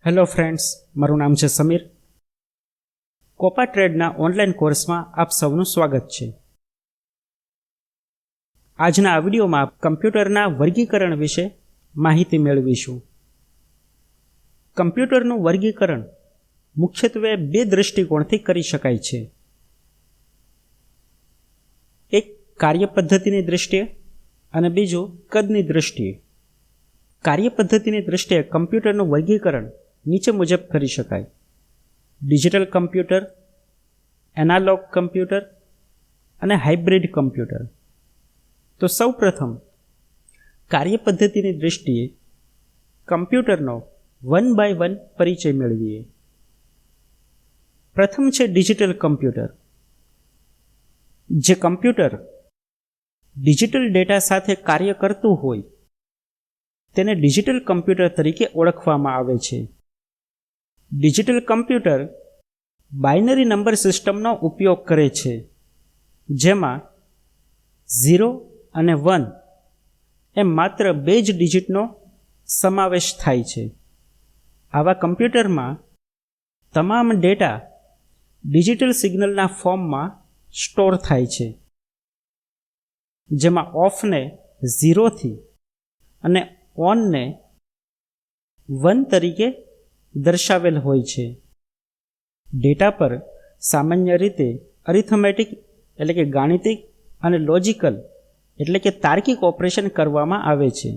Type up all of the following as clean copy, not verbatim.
Hello friends, મારું નામ છે સમીર. કોપા ટ્રેડના ઓનલાઈન કોર્સમાં આપ સૌનું સ્વાગત છે. આજના આ વિડીયોમાં કમ્પ્યુટરના વર્ગીકરણ વિશે માહિતી મેળવીશું. કમ્પ્યુટરનું વર્ગીકરણ મુખ્યત્વે બે દૃષ્ટિકોણથી કરી શકાય છે. એક કાર્ય પદ્ધતિની દૃષ્ટિએ અને બીજું કદની દૃષ્ટિએ. કાર્ય પદ્ધતિની દૃષ્ટિએ કમ્પ્યુટરનું વર્ગીકરણ નીચે મુજબ કરી શકાય: ડિજિટલ કમ્પ્યુટર, એનાલોગ કમ્પ્યુટર અને હાઇબ્રિડ કમ્પ્યુટર. તો સૌપ્રથમ કાર્ય પદ્ધતિની દૃષ્ટિએ કમ્પ્યુટરનો 1 by 1 પરિચય મેળવીએ. પ્રથમ છે ડિજિટલ કમ્પ્યુટર. જે કમ્પ્યુટર ડિજિટલ ડેટા સાથે કાર્ય કરતું હોય તેને ડિજિટલ કમ્પ્યુટર તરીકે ઓળખવામાં આવે છે. ડિજિટલ કમ્પ્યુટર બાઇનરી નંબર સિસ્ટમનો ઉપયોગ કરે છે, જેમાં 0 અને 1 એમ માત્ર બે જ ડિજિટનો સમાવેશ થાય છે. આવા કમ્પ્યુટરમાં તમામ ડેટા ડિજિટલ સિગ્નલના ફોર્મમાં સ્ટોર થાય છે, જેમાં ઓફને 0 થી અને ઓનને 1 તરીકે દર્શાવેલ હોય છે. ડેટા પર સામાન્ય રીતે અરિથમેટિક એટલે કે ગાણિતિક અને લોજિકલ એટલે કે તાર્કિક ઓપરેશન કરવામાં આવે છે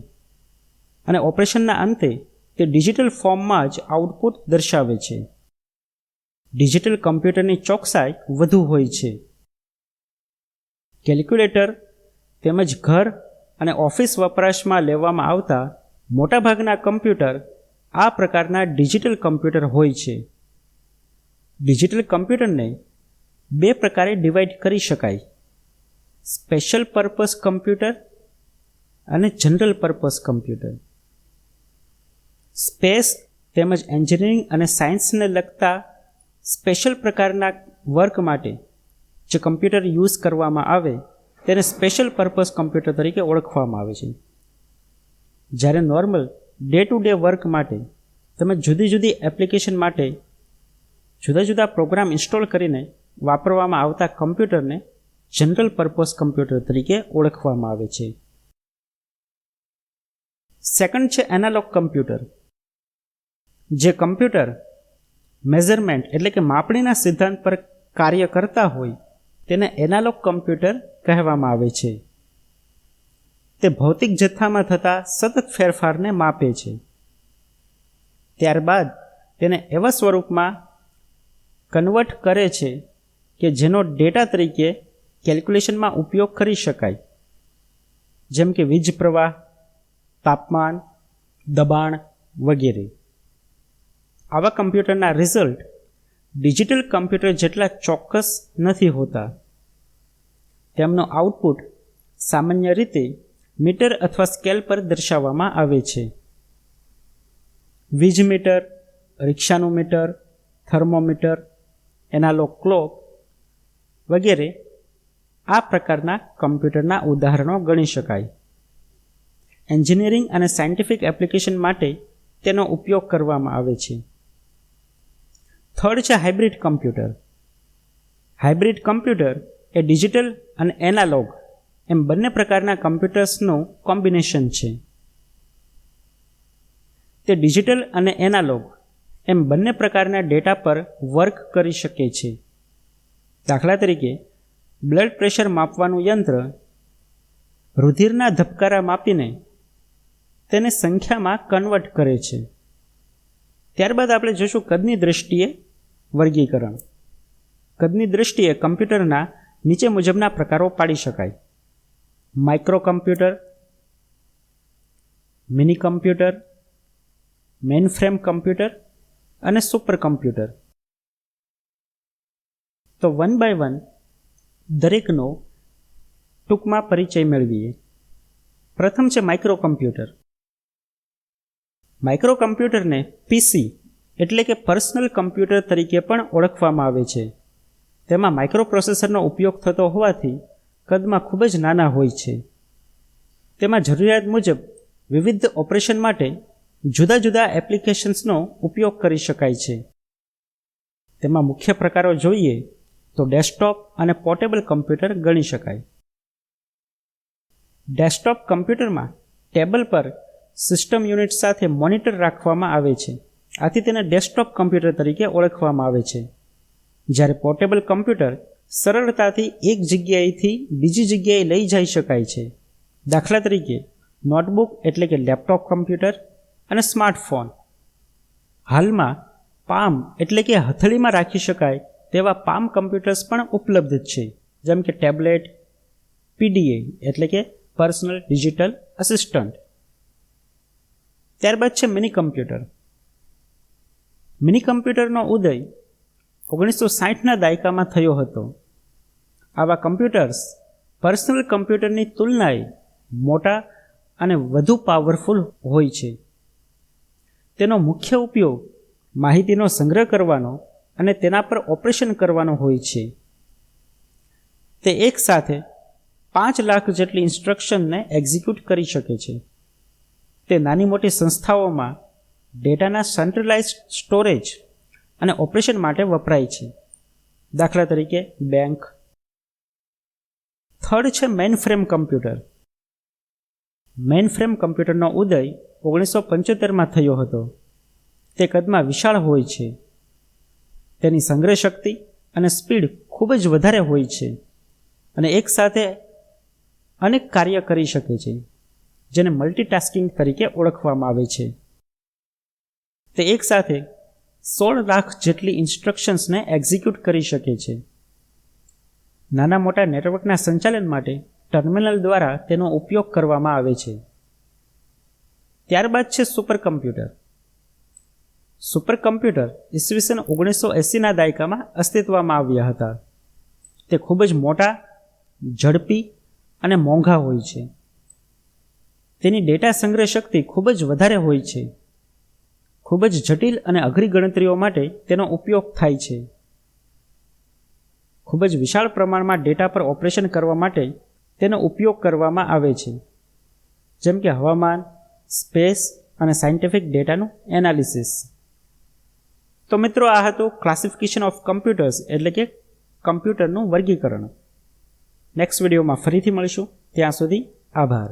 અને ઓપરેશનના અંતે તે ડિજિટલ ફોર્મમાં જ આઉટપુટ દર્શાવે છે. ડિજિટલ કમ્પ્યુટરની ચોકસાઈ વધુ હોય છે. કેલ્ક્યુલેટર તેમજ ઘર અને ઓફિસ વપરાશમાં લેવામાં આવતા મોટાભાગના કમ્પ્યુટર આ પ્રકારના ડિજિટલ કમ્પ્યુટર હોય છે. ડિજિટલ કમ્પ્યુટરને બે પ્રકારે ડિવાઇડ કરી શકાય: સ્પેશિયલ પર્પઝ કમ્પ્યુટર અને જનરલ પર્પઝ કમ્પ્યુટર. સ્પેસ તેમજ એન્જિનિયરિંગ અને સાયન્સને લગતા સ્પેશિયલ પ્રકારના વર્ક માટે જે કમ્પ્યુટર યુઝ કરવામાં આવે તેને સ્પેશિયલ પર્પઝ કમ્પ્યુટર તરીકે ઓળખવામાં આવે છે. જ્યારે normal day to day work માટે તમે જુદી જુદી એપ્લિકેશન માટે જુદા જુદા પ્રોગ્રામ ઇન્સ્ટોલ કરીને વાપરવામાં આવતા કમ્પ્યુટરને જનરલ પર્પઝ કમ્પ્યુટર તરીકે ઓળખવામાં આવે છે. સેકન્ડ છે એનાલોગ કમ્પ્યુટર. જે કમ્પ્યુટર મેઝરમેન્ટ એટલે કે માપણીના સિદ્ધાંત પર કાર્ય કરતા હોય તેને એનાલોગ કમ્પ્યુટર કહેવામાં આવે છે. તે ભૌતિક જથ્થામાં થતા સતત ફેરફારને માપે છે. ત્યારબાદ તેને એવા સ્વરૂપમાં કન્વર્ટ કરે છે કે જેનો ડેટા તરીકે કેલ્ક્યુલેશનમાં ઉપયોગ કરી શકાય, જેમ કે વીજ પ્રવાહ, તાપમાન, દબાણ વગેરે. આવા કમ્પ્યુટરના રિઝલ્ટ ડિજિટલ કમ્પ્યુટર જેટલા ચોક્કસ નથી હોતા. તેમનો આઉટપુટ સામાન્ય રીતે મીટર અથવા સ્કેલ પર દર્શાવવામાં આવે છે. વીજ મીટર, રિક્ષાનું મીટર, થર્મોમીટર, એનાલોગ ક્લોક વગેરે આ પ્રકારના કમ્પ્યુટરના ઉદાહરણો ગણી શકાય. એન્જિનિયરિંગ અને સાયન્ટિફિક એપ્લિકેશન માટે તેનો ઉપયોગ કરવામાં આવે છે. થર્ડ છે હાઇબ્રિડ કમ્પ્યુટર. હાઇબ્રિડ કમ્પ્યુટર એ ડિજિટલ અને એનાલોગ એમ બંને પ્રકારના કમ્પ્યુટર્સનું કોમ્બિનેશન છે. તે ડિજિટલ અને એનાલોગ એમ બંને પ્રકારના ડેટા પર વર્ક કરી શકે છે. દાખલા તરીકે બ્લડ પ્રેશર માપવાનું યંત્ર રુધિરના ધબકારા માપીને તેને સંખ્યામાં કન્વર્ટ કરે છે. ત્યારબાદ આપણે જોઈશું કદની દૃષ્ટિએ વર્ગીકરણ. કદની દૃષ્ટિએ કમ્પ્યુટરના નીચે મુજબના પ્રકારો પાડી શકાય: micro computer, mini computer, mainframe computer અને સુપર કમ્પ્યુટર. તો 1 by 1 દરેકનો ટૂંકમાં પરિચય મેળવીએ. પ્રથમ છે માઇક્રો કમ્પ્યુટર. માઇક્રો કમ્પ્યુટરને પીસી એટલે કે પર્સનલ કમ્પ્યુટર તરીકે પણ ઓળખવામાં આવે છે. તેમાં માઇક્રો પ્રોસેસરનો ઉપયોગ થતો હોવાથી કદમાં ખૂબ જ નાના હોય છે. તેમાં જરૂરિયાત મુજબ વિવિધ ઓપરેશન માટે જુદા જુદા એપ્લિકેશન્સનો ઉપયોગ કરી શકાય છે. તેમાં મુખ્ય પ્રકારો જોઈએ તો ડેસ્કટોપ અને પોર્ટેબલ કમ્પ્યુટર ગણી શકાય. ડેસ્કટોપ કમ્પ્યુટરમાં ટેબલ પર સિસ્ટમ યુનિટ સાથે મોનિટર રાખવામાં આવે છે, આથી તેને ડેસ્કટોપ કમ્પ્યુટર તરીકે ઓળખવામાં આવે છે. જ્યારે પોર્ટેબલ કમ્પ્યુટર સરળતાથી એક જગ્યાએથી બીજી જગ્યાએ લઈ જઈ શકાય છે. દાખલા તરીકે નોટબુક એટલે કે લેપટોપ કમ્પ્યુટર અને સ્માર્ટફોન. હાલમાં પામ એટલે કે હથેળીમાં રાખી શકાય તેવા પામ કમ્પ્યુટર્સ પણ ઉપલબ્ધ છે, જેમ કે ટેબ્લેટ, પીડીએ એટલે કે પર્સનલ ડિજિટલ અસિસ્ટન્ટ. ત્યારબાદ છે મિની કમ્પ્યુટર. મિની કમ્પ્યુટરનો ઉદય 1960ના દાયકામાં થયો હતો. આવા કમ્પ્યુટર્સ પર્સનલ કમ્પ્યુટરની તુલનાએ મોટા અને વધુ પાવરફુલ હોય છે. તેનો મુખ્ય ઉપયોગ માહિતીનો સંગ્રહ કરવાનો અને તેના પર ઓપરેશન કરવાનો હોય છે. તે એકસાથે 5 લાખ જેટલી ઇન્સ્ટ્રક્શનને એક્ઝિક્યુટ કરી શકે છે. તે નાની મોટી સંસ્થાઓમાં ડેટાના સેન્ટ્રલાઇઝ્ડ સ્ટોરેજ અને ઓપરેશન માટે વપરાય છે, દાખલા તરીકે બેંક. થર્ડ છે મેઇનફ્રેમ કમ્પ્યુટર. મેઇનફ્રેમ કમ્પ્યુટરનો ઉદય 1975માં થયો હતો. તે કદમાં વિશાળ હોય છે. તેની સંગ્રહ શક્તિ અને સ્પીડ ખૂબ જ વધારે હોય છે અને એકસાથે અનેક કાર્ય કરી શકે છે, જેને મલ્ટીટાસ્કિંગ તરીકે ઓળખવામાં આવે છે. તે એકસાથે 16 લાખ જેટલી ઇન્સ્ટ્રક્શન્સને એક્ઝિક્યુટ કરી શકે છે. નાના મોટા નેટવર્કના સંચાલન માટે ટર્મિનલ દ્વારા તેનો ઉપયોગ કરવામાં આવે છે. ત્યારબાદ છે સુપર કમ્પ્યુટર. સુપર કમ્પ્યુટર ઈસવીસન 1980ના દાયકામાં અસ્તિત્વમાં આવ્યા હતા. તે ખૂબ જ મોટા, ઝડપી અને મોંઘા હોય છે. તેની ડેટા સંગ્રહ શક્તિ ખૂબ જ વધારે હોય છે. ખૂબ જ જટિલ અને અઘરી ગણતરીઓ માટે તેનો ઉપયોગ થાય છે. ખૂબ જ વિશાળ પ્રમાણમાં ડેટા પર ઓપરેશન કરવા માટે તેનો ઉપયોગ કરવામાં આવે છે, જેમ કે હવામાન, સ્પેસ અને સાયન્ટિફિક ડેટાનું એનાલિસિસ. તો મિત્રો, આ હતું ક્લાસિફિકેશન ઓફ કમ્પ્યુટર્સ એટલે કે કમ્પ્યુટરનું વર્ગીકરણ. નેક્સ્ટ વિડીયોમાં ફરીથી મળીશું. ત્યાં સુધી આભાર.